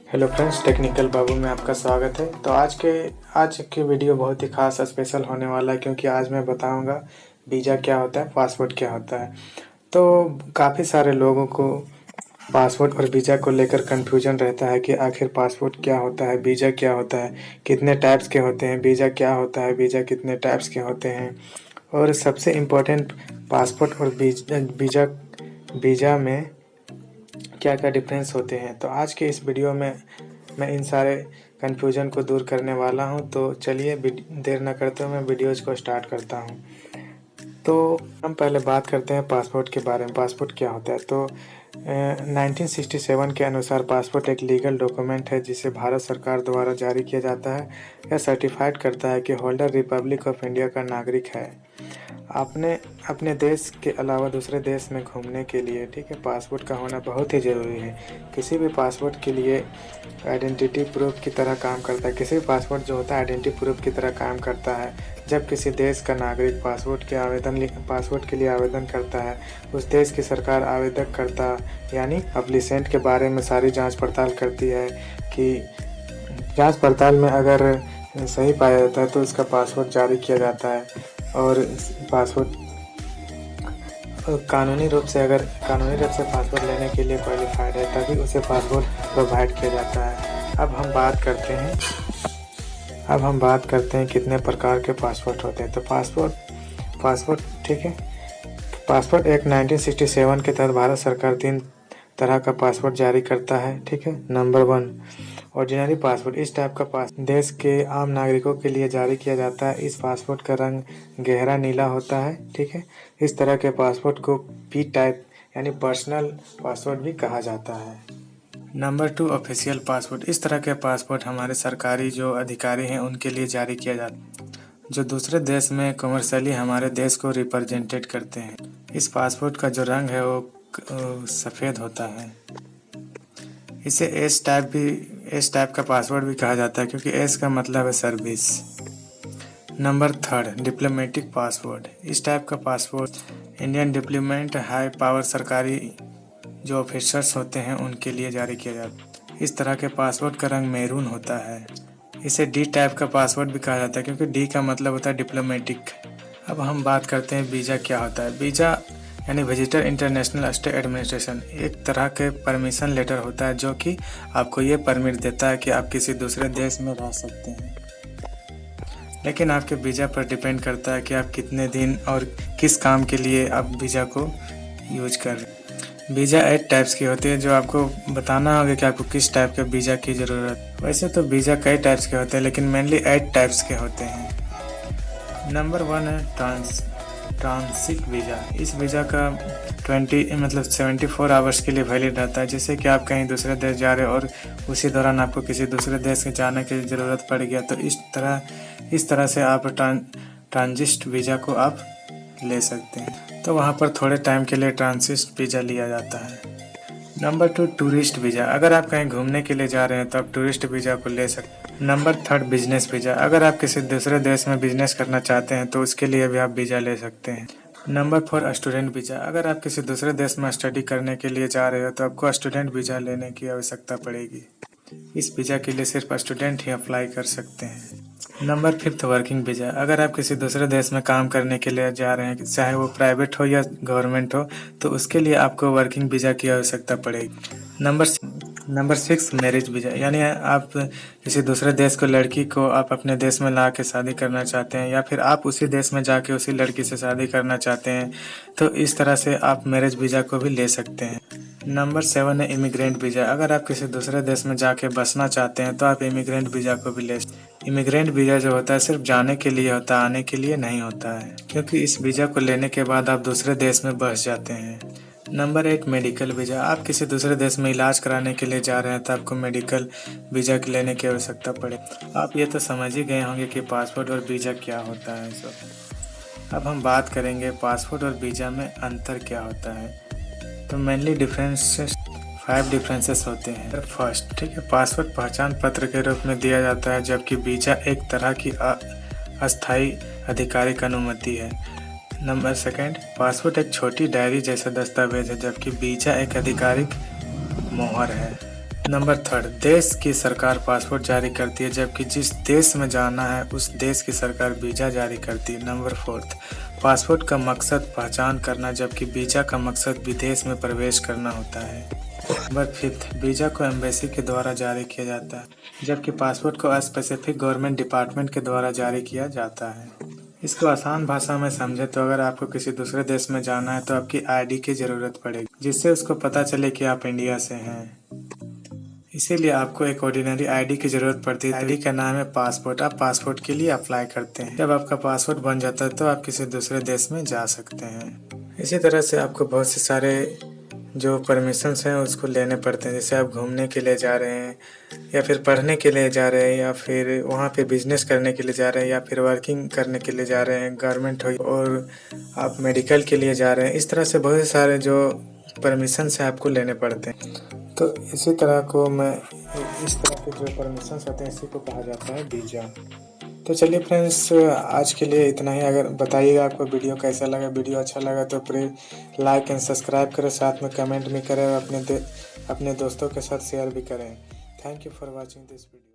Hello friends, technical बाबू में आपका स्वागत है। तो आज की वीडियो बहुत ही खास स्पेशल होने वाला है, क्योंकि आज मैं बताऊंगा वीज़ा क्या होता है, पासपोर्ट क्या होता है। तो काफ़ी सारे लोगों को पासपोर्ट और वीज़ा को लेकर कन्फ्यूजन रहता है कि आखिर पासपोर्ट क्या होता है, वीज़ा क्या होता है, कितने टाइप्स के होते हैं, वीज़ा क्या होता है, वीज़ा कितने टाइप्स के होते हैं, और सबसे इम्पोर्टेंट पासपोर्ट और वीज़ा में क्या क्या डिफरेंस होते हैं। तो आज के इस वीडियो में मैं इन सारे कन्फ्यूजन को दूर करने वाला हूं। तो चलिए देर न करते हुए मैं वीडियोज़ को स्टार्ट करता हूं। तो हम पहले बात करते हैं पासपोर्ट के बारे में। पासपोर्ट क्या होता है? तो 1967 के अनुसार पासपोर्ट एक लीगल डॉक्यूमेंट है जिसे भारत सरकार द्वारा जारी किया जाता है। यह सर्टिफाइड करता है कि होल्डर रिपब्लिक ऑफ इंडिया का नागरिक है। आपने अपने देश के अलावा दूसरे देश में घूमने के लिए, ठीक है, पासपोर्ट का होना बहुत ही ज़रूरी है। किसी भी पासपोर्ट के लिए आइडेंटिटी प्रूफ की तरह काम करता है। किसी भी पासपोर्ट जो होता है आइडेंटिटी प्रूफ की तरह काम करता है। जब किसी देश का नागरिक पासपोर्ट के लिए आवेदन करता है, उस देश की सरकार आवेदक करता यानी एप्लीसेंट के बारे में सारी जांच पड़ताल करती है कि जांच पड़ताल में अगर सही पाया जाता है तो उसका पासपोर्ट जारी किया जाता है। और पासपोर्ट कानूनी रूप से पासपोर्ट लेने के लिए क्वालिफाइड है, तभी उसे पासपोर्ट प्रोवाइड किया जाता है। अब हम बात करते हैं कितने प्रकार के पासपोर्ट होते हैं। तो पासपोर्ट ठीक है, पासपोर्ट एक्ट 1967 के तहत भारत सरकार 3 तरह का पासपोर्ट जारी करता है। ठीक है, नंबर 1 ऑर्डिनरी पासपोर्ट। इस टाइप का पासपोर्ट देश के आम नागरिकों के लिए जारी किया जाता है। इस पासपोर्ट का रंग गहरा नीला होता है। ठीक है, इस तरह के पासपोर्ट को पी टाइप यानी पर्सनल पासपोर्ट भी कहा जाता है। Number 2 official passport. इस तरह के पासपोर्ट हमारे सरकारी जो अधिकारी हैं उनके लिए जारी किया जाता है, जो दूसरे देश में कमर्शियली हमारे देश को रिप्रेजेंटेड करते हैं। इस पासपोर्ट का जो रंग है वो सफ़ेद होता है। इसे एस टाइप का पासपोर्ट भी कहा जाता है, क्योंकि एस का मतलब है सर्विस। Number 3 diplomatic passport. इस टाइप का passport Indian diplomat, high power सरकारी जो ऑफिसर्स होते हैं उनके लिए जारी किया जाता है। इस तरह के पासपोर्ट का रंग मैरून होता है। इसे डी टाइप का पासपोर्ट भी कहा जाता है, क्योंकि डी का मतलब होता है डिप्लोमेटिक। अब हम बात करते हैं वीज़ा क्या होता है। वीज़ा यानी विजिटर इंटरनेशनल स्टे एडमिनिस्ट्रेशन एक तरह के परमिशन लेटर होता है, जो कि आपको ये परमिट देता है कि आप किसी दूसरे देश में रह सकते हैं। लेकिन आपके वीज़ा पर डिपेंड करता है कि आप कितने दिन और किस काम के लिए आप वीज़ा को यूज कर रहे हैं। वीज़ा 8 टाइप्स की होती है, जो आपको बताना होगा कि आपको किस टाइप के वीज़ा की ज़रूरत। वैसे तो वीज़ा कई टाइप्स के होते हैं, लेकिन मेनली 8 टाइप्स के होते हैं। नंबर 1 है ट्रांसिट वीज़ा। इस वीज़ा का 74 आवर्स के लिए वैलिड रहता है। जैसे कि आप कहीं दूसरे देश जा रहे हो और उसी दौरान आपको किसी दूसरे देश के जाने की ज़रूरत पड़ गया, तो इस तरह से आप ट्रांजिट वीज़ा को आप ले सकते हैं। तो वहाँ पर थोड़े टाइम के लिए ट्रांजिट वीज़ा लिया जाता है। Number 2 tourist visa. अगर आप कहीं घूमने के लिए जा रहे हैं तो आप टूरिस्ट वीज़ा को ले सकते हैं। Number 3 business visa. अगर आप किसी दूसरे देश में बिजनेस करना चाहते हैं तो उसके लिए भी आप वीज़ा ले सकते हैं। Number 4 student visa. अगर आप किसी दूसरे देश में स्टडी करने के लिए जा रहे हो तो आपको स्टूडेंट वीज़ा लेने की आवश्यकता पड़ेगी। इस वीज़ा के लिए सिर्फ स्टूडेंट ही अप्लाई कर सकते हैं। Number 5 working visa. अगर आप किसी दूसरे देश में काम करने के लिए जा रहे हैं, चाहे वो प्राइवेट हो या गवर्नमेंट हो, तो उसके लिए आपको वर्किंग वीज़ा की आवश्यकता पड़ेगी। Number 6 marriage visa. यानी आप किसी दूसरे देश को लड़की को आप अपने देश में ला के शादी करना चाहते हैं, या फिर आप उसी देश में जाके उसी लड़की से शादी करना चाहते हैं, तो इस तरह से आप मैरिज वीज़ा को भी ले सकते हैं। नंबर 7 है इमिग्रेंट वीज़ा। अगर आप किसी दूसरे देश में जाके बसना चाहते हैं तो आप इमिग्रेंट वीज़ा को भी ले सकते हैं। इमिग्रेंट वीज़ा जो होता है सिर्फ जाने के लिए होता है, आने के लिए नहीं होता है, क्योंकि इस वीज़ा को लेने के बाद आप दूसरे देश में बस जाते हैं। Number 8 medical visa. आप किसी दूसरे देश में इलाज कराने के लिए जा रहे हैं तो आपको मेडिकल वीज़ा लेने की आवश्यकता पड़े। आप ये तो समझ ही गए होंगे कि पासपोर्ट और वीज़ा क्या होता है। अब हम बात करेंगे पासपोर्ट और वीज़ा में अंतर क्या होता है। तो मेनली 5 डिफरेंसेस होते हैं। फर्स्ट, ठीक है, पासपोर्ट पहचान पत्र के रूप में दिया जाता है, जबकि वीज़ा एक तरह की अस्थायी आधिकारिक अनुमति है। नंबर 2 पासपोर्ट एक छोटी डायरी जैसा दस्तावेज है, जबकि वीज़ा एक आधिकारिक मोहर है। नंबर 3, देश की सरकार पासपोर्ट जारी करती है जबकि जिस देश में जाना है उस देश की सरकार वीज़ा जारी करती है। नंबर 4, पासपोर्ट का मकसद पहचान करना जबकि वीज़ा का मकसद विदेश में प्रवेश करना होता है। नंबर 5, वीज़ा को एम्बेसी के द्वारा जारी किया जाता है जबकि पासपोर्ट को स्पेसिफिक गवर्नमेंट डिपार्टमेंट के द्वारा जारी किया जाता है। इसको आसान भाषा में समझे तो अगर आपको किसी दूसरे देश में जाना है तो आपकी आईडी की ज़रूरत पड़ेगी जिससे उसको पता चले कि आप इंडिया से हैं। इसीलिए आपको एक ऑर्डिनरी आईडी की ज़रूरत पड़ती है। आईडी का नाम है पासपोर्ट। आप पासपोर्ट के लिए अप्लाई करते हैं। जब आपका पासपोर्ट बन जाता है तो आप किसी दूसरे देश में जा सकते हैं। इसी तरह से आपको बहुत से सारे जो परमिशंस हैं उसको लेने पड़ते हैं। जैसे आप घूमने के लिए जा रहे हैं या फिर पढ़ने के लिए जा रहे हैं या फिर वहाँ पे बिजनेस करने के लिए जा रहे हैं या फिर वर्किंग करने के लिए जा रहे हैं, गवर्नमेंट हो, और आप मेडिकल के लिए जा रहे हैं। इस तरह से बहुत सारे जो परमिशंस हैं आपको लेने पड़ते हैं। तो इसी तरह को मैं इस तरह के जो परमिशंस होते हैं इसी को कहा जाता है वीज़ा। तो चलिए फ्रेंड्स, आज के लिए इतना ही। अगर बताइएगा आपको वीडियो कैसा लगा। वीडियो अच्छा लगा तो प्लीज़ लाइक एंड सब्सक्राइब करें, साथ में कमेंट भी करें और अपने दोस्तों के साथ शेयर भी करें। Thank you for watching this video.